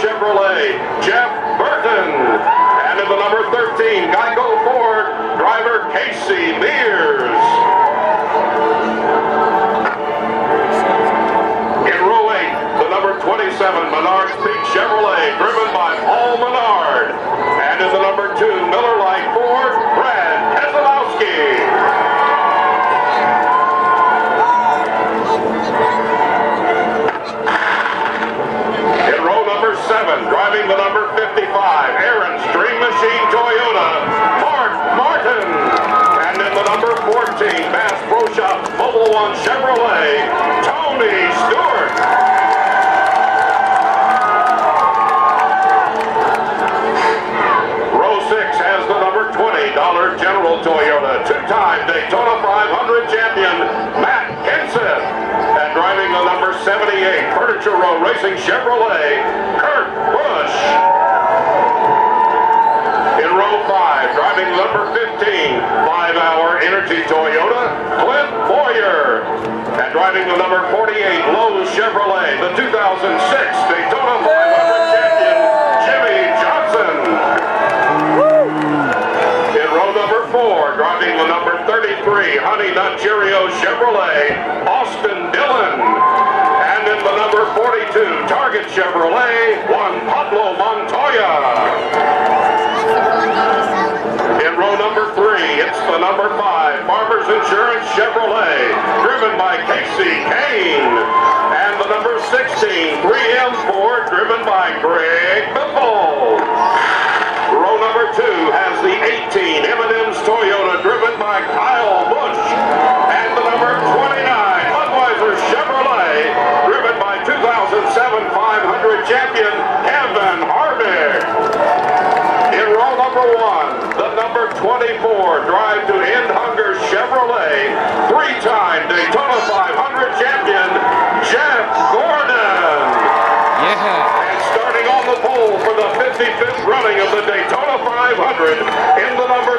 Chevrolet, Jeff Burton. And in the number 13 Geico Ford, driver Casey Mears. In row 8, the number 27 Menards Peak Chevrolet, driven by Paul Menard. And in the number 2 Miller Lite Ford, Brad Keselowski. In row number 7, driving the number 55, Aaron's Dream Machine Toyota, Mark Martin. And in the number 14, Bass Pro Shops Mobile One Chevrolet, Tony Stewart. Row 6 has the number 20, Dollar General Toyota, two-time Daytona 500 champion, Matt Kenseth. And driving the number 78, Furniture Row Racing Chevrolet, Kurt Busch. In row 5, driving number 15, 5-Hour Energy Toyota, Clint Boyer. And driving the number 48, Lowe's Chevrolet, the 2006 Daytona 500 champion, Jimmy Johnson. In row number 4, driving the number 33, Honey Nut Cheerio Chevrolet, Austin Dillon. And in the number 42, Target Chevrolet, Juan Pablo Montoya. In row number 3, it's the number 5, Farmers Insurance Chevrolet, driven by Casey Kane. And the number 16, 3M Ford, driven by Greg Biffle. Row number 2 has the 18, M&M's Toyota, driven by Kyle Busch. And the number 29, Budweiser Chevrolet, driven by 2007 500 champion Kevin Harvick. In row number 1, the number 24, Drive to End Hunger Chevrolet, three-time Daytona 500 champion Jeff Gordon. Yeah. And starting on the pole for the 55th running of the Daytona 500 in the number